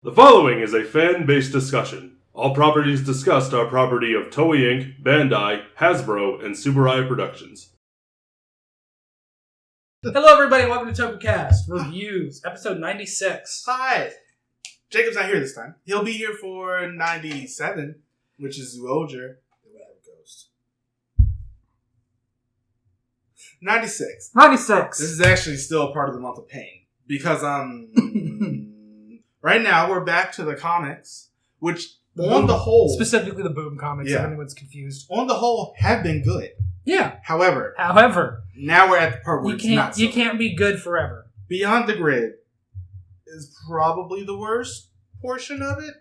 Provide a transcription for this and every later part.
The following is a fan-based discussion. All properties discussed are property of Toei Inc., Bandai, Hasbro, and Subaru Productions. Hello everybody, welcome to Tokucast Reviews, episode 96. Hi! Jacob's not here this time. He'll be here for 97, which is Zuoger. The way it goes. 96. 96! This is actually still part of the month of pain. Because, right now we're back to the comics, which, on the whole... Specifically the Boom comics, if anyone's confused. On the whole, have been good. Yeah. However, now we're at the part where it's not so you can't be good forever. Beyond the Grid is probably the worst portion of it.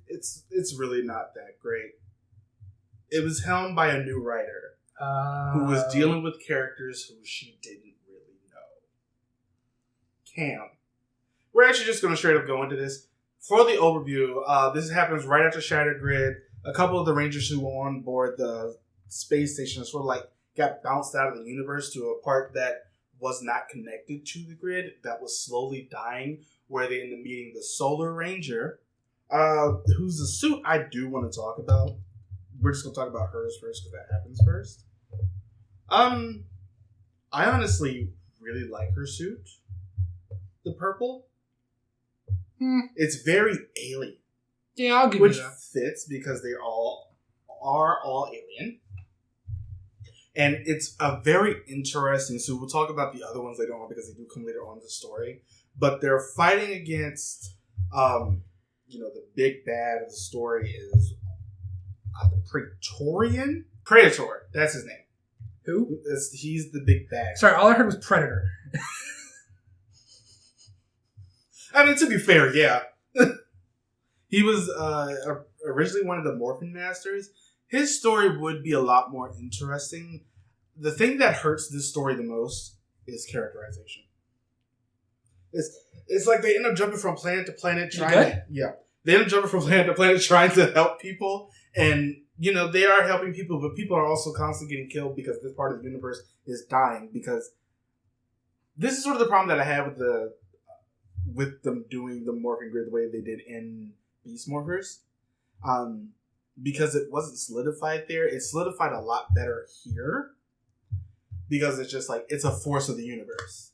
It's really not that great. It was helmed by a new writer who was dealing with characters who she didn't really know. Cam. We're actually just going to straight up go into this. For the overview, this happens right after Shattered Grid. A couple of the Rangers who were on board the space station sort of like got bounced out of the universe to a part that was not connected to the grid, that was slowly dying, where they end up meeting the Solar Ranger, who's a suit I do want to talk about. We're just going to talk about hers first because that happens first. I honestly really like her suit. The purple. It's very alien. Yeah, I'll give which you that. Fits because they are all alien. And it's a very interesting, so we'll talk about the other ones later on because they do come later on in the story. But they're fighting against, the big bad of the story is the Predator. That's his name. Who? He's the big bad. Sorry, all I heard was Predator. I mean, to be fair, yeah. He was originally one of the Morphin Masters. His story would be a lot more interesting. The thing that hurts this story the most is characterization. It's like they end up jumping from planet to planet trying They end up jumping from planet to planet trying to help people. And, they are helping people, but people are also constantly getting killed because this part of the universe is dying. Because this is sort of the problem that I had with them doing the Morphing Grid the way they did in Beast Morphers. Because it wasn't solidified there. It's solidified a lot better here. Because it's just like, it's a force of the universe.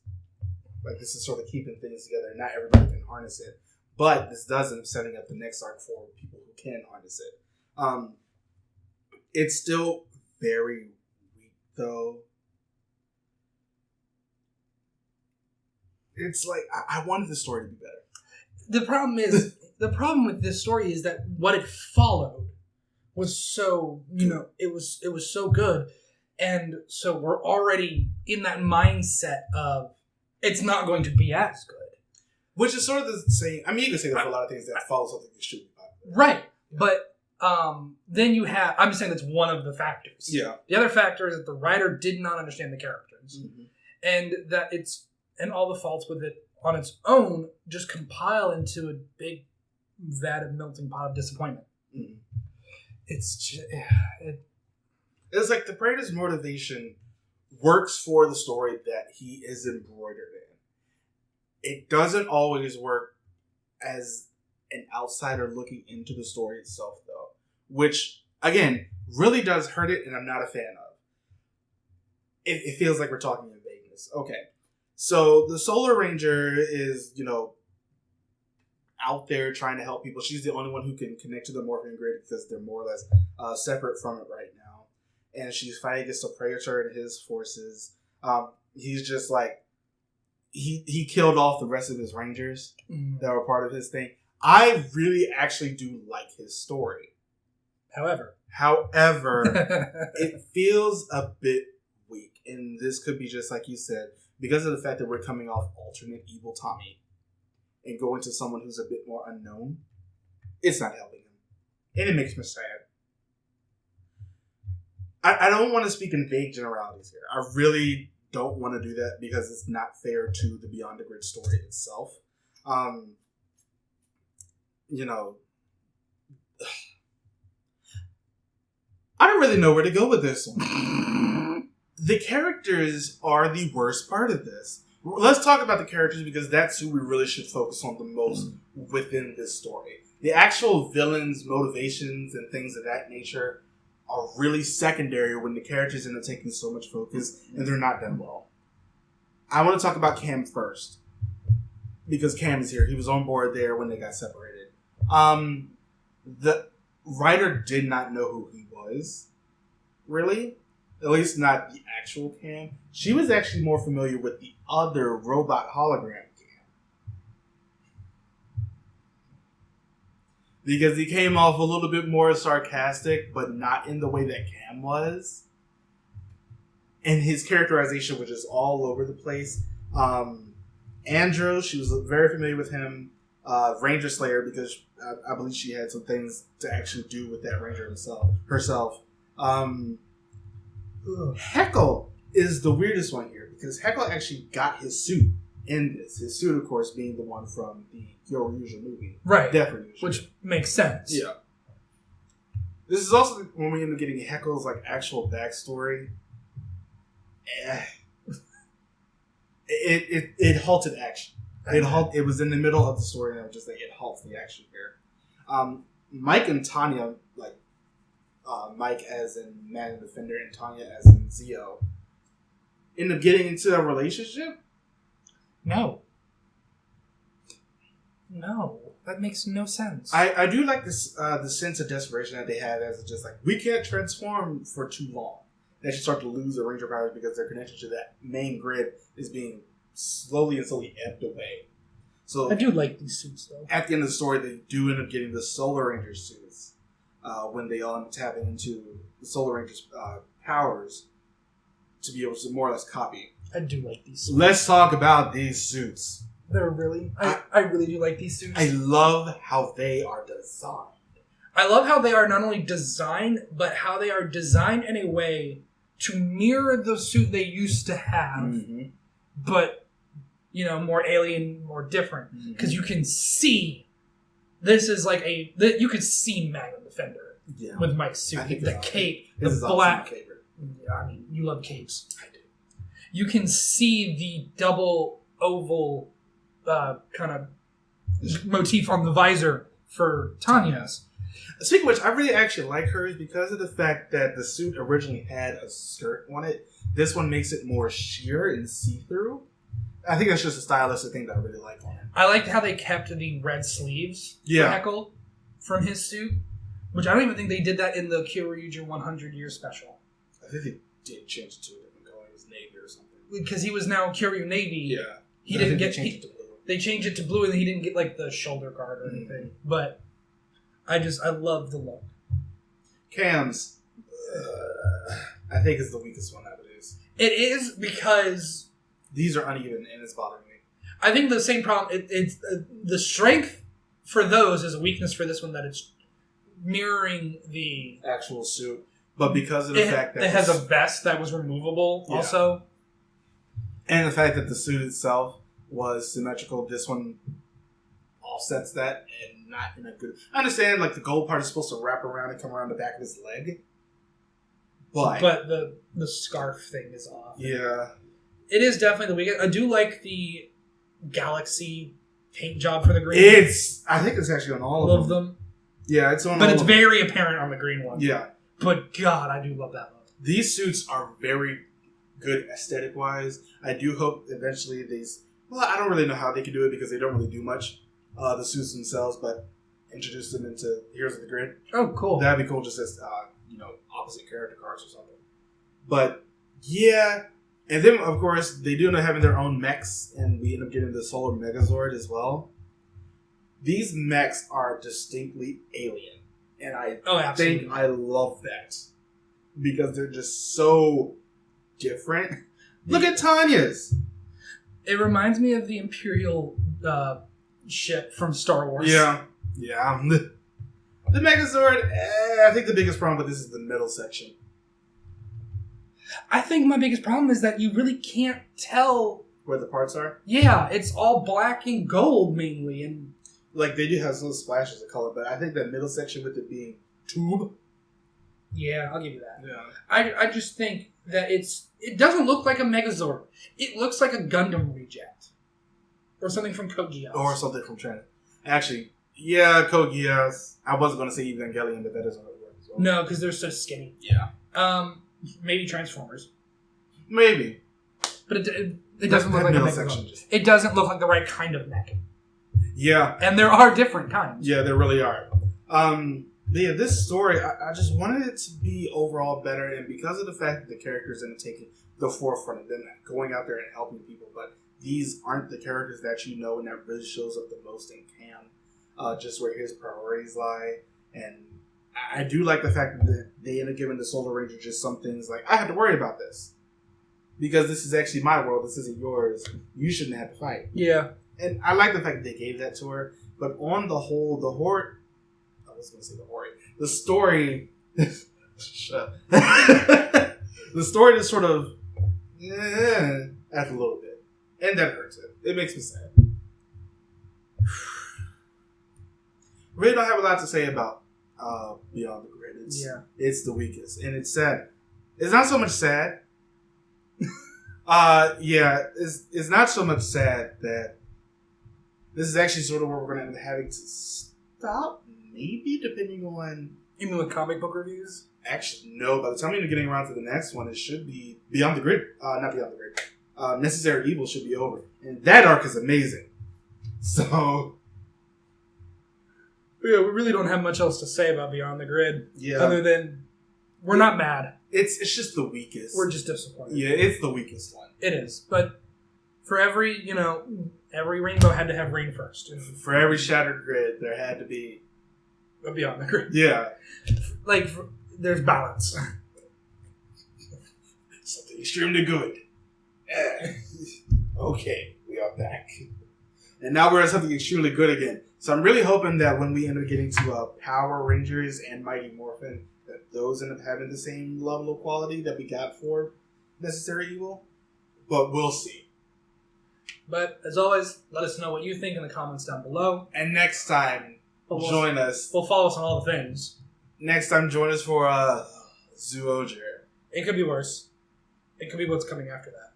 Like, this is sort of keeping things together. Not everybody can harness it. But this does end up setting up the next arc for people who can harness it. It's still very weak, though. It's like, I wanted the story to be better. The problem with this story is that what it followed was so, it was so good. And so we're already in that mindset of it's not going to be as good. Which is sort of the same. I mean, you can say that for a lot of things that follow something that should be popular. Right. But then you have, I'm just saying that's one of the factors. Yeah. The other factor is that the writer did not understand the characters. Mm-hmm. And that and all the faults with it on its own just compile into a big vat of melting pot of disappointment. Mm-hmm. It's just, it's like the Predator's motivation works for the story that he is embroidered in. It doesn't always work as an outsider looking into the story itself, though. Which, again, really does hurt it, and I'm not a fan of. It feels like we're talking in vagueness. Okay. So, the Solar Ranger is, out there trying to help people. She's the only one who can connect to the Morphing Grid because they're more or less separate from it right now. And she's fighting against the Predator and his forces. He's just like, he killed off the rest of his Rangers that were part of his thing. I really actually do like his story. However, it feels a bit weak. And this could be just like you said, because of the fact that we're coming off alternate Evil Tommy and going to someone who's a bit more unknown, it's not helping him. And it makes me sad. I don't want to speak in vague generalities here. I really don't want to do that because it's not fair to the Beyond the Grid story itself. I don't really know where to go with this one. The characters are the worst part of this. Let's talk about the characters because that's who we really should focus on the most within this story. The actual villains' motivations and things of that nature are really secondary when the characters end up taking so much focus and they're not done well. I want to talk about Cam first because Cam is here. He was on board there when they got separated. The writer did not know who he was, really. At least not the actual Cam. She was actually more familiar with the other robot hologram Cam. Because he came off a little bit more sarcastic, but not in the way that Cam was. And his characterization was just all over the place. Andros, she was very familiar with him. Ranger Slayer, because I believe she had some things to actually do with that Ranger herself. Heckle is the weirdest one here because Heckle actually got his suit in this. His suit, of course, being the one from the Kyoryuger movie. Right. Death Ryuger. Which makes sense. Yeah. This is also when we end up getting Heckle's actual backstory. It halted action. It was in the middle of the story, and I was just it halts the action here. Mike and Tanya, Mike as in Man and Defender and Tanya as in Zio, end up getting into a relationship? No, that makes no sense. I do like this the sense of desperation that they have as just we can't transform for too long. They should start to lose their Ranger powers because their connection to that main grid is being slowly ebbed away. So I do like these suits, though. At the end of the story, they do end up getting the Solar Ranger suits when they all end up tapping into the Solar Ranger's powers to be able to more or less copy. I do like these suits. Let's talk about these suits. They're really... I really do like these suits. I love how they are designed. I love how they are not only designed, but how they are designed in a way to mirror the suit they used to have, but, more alien, more different. Because you can see, this is you could see Man and Defender with Mike's suit. The cape, the black. My favorite. Yeah, I mean, you love capes. I do. You can see the double oval kind of motif on the visor for Tanya's. Speaking of which, I really actually like hers because of the fact that the suit originally had a skirt on it. This one makes it more sheer and see-through. I think that's just a stylistic thing that I really like on it. I liked how they kept the red sleeves for Heckle from his suit, which I don't even think they did that in the Kyoryuger 100-year special. I think they did change it to a different color. It was navy or something. Because he was now Kyoryu Navy. Yeah. He didn't get... They changed it to blue. They changed it to blue and he didn't get the shoulder guard or anything. But... I love the look. Cam's, I think is the weakest one out of these. It is because these are uneven and it's bothering me. I think the same problem. It's the strength for those is a weakness for this one that it's mirroring the actual suit, but because of the fact that it has a vest that was removable, also, and the fact that the suit itself was symmetrical, this one offsets that and not in a good... I understand the gold part is supposed to wrap around and come around the back of his leg, but the scarf thing is off. Yeah, it is definitely the weakest. I do like the galaxy paint job for the green. I think it's actually on all of them. Yeah, it's on. But it's very apparent on the green one. Yeah, but God, I do love that look. These suits are very good aesthetic wise. I do hope eventually these. Well, I don't really know how they can do it because they don't really do much. The suits themselves, but introduce them into Heroes of the Grid. Oh, cool. That'd be cool just as, opposite character cards or something. But, yeah. And then, of course, they do end up having their own mechs, and we end up getting the Solar Megazord as well. These mechs are distinctly alien. And I think I love that. Because they're just so different. Look at Tanya's! It reminds me of the Imperial... ship from Star Wars. Yeah. The Megazord, I think the biggest problem with this is the middle section. I think my biggest problem is that you really can't tell... Where the parts are? Yeah, it's all black and gold mainly. And they do have some splashes of color, but I think that middle section with it being tube. Yeah, I'll give you that. Yeah. I just think that it doesn't look like a Megazord. It looks like a Gundam reject. Or something from Code Geass. Or something from China. Actually, yeah, Code Geass. I wasn't going to say Evangelion, but that doesn't really work as well. No, because they're so skinny. Yeah. Maybe Transformers. Maybe. But it doesn't look like a Megazord. It doesn't look like the right kind of mech. Yeah. And there are different kinds. Yeah, there really are. Yeah, this story, I just wanted it to be overall better, and because of the fact that the characters end up taking the forefront of them going out there and helping people, but these aren't the characters that you know and that really shows up the most in Cam, just where his priorities lie. And I do like the fact that they end up giving the Solar Ranger just some things like, I have to worry about this. Because this is actually my world, this isn't yours. You shouldn't have to fight. Yeah. And I like the fact that they gave that to her, but on the whole, the story, shut. The story just sort of, after a little bit, and that hurts it. It makes me sad. Really don't have a lot to say about Beyond the Grid. It's the weakest, and it's sad. It's not so much sad. It's not so much sad that this is actually sort of where we're going to end up having to stop, maybe, depending on... You mean with comic book reviews? Actually, no. By the time you're getting around to the next one, it should be Beyond the Grid. Not Beyond the Grid. Necessary Evil should be over. And that arc is amazing. So... Yeah, we really don't have much else to say about Beyond the Grid. Yeah. Other than, we're not mad. It's just the weakest. We're just disappointed. Yeah, it's the weakest one. It is. But for every rainbow had to have rain first. And for every shattered grid, there had to be a Beyond the Grid. Yeah. There's balance. Something extremely good. Okay, we are back. And now we're at something extremely good again. So I'm really hoping that when we end up getting to Power Rangers and Mighty Morphin, that those end up having the same level of quality that we got for Necessary Evil. But we'll see. But as always, let us know what you think in the comments down below. And next time, join us. Well, follow us on all the things. Next time, join us for Zoojer. It could be worse. It could be what's coming after that.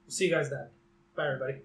We'll see you guys then. Bye, everybody.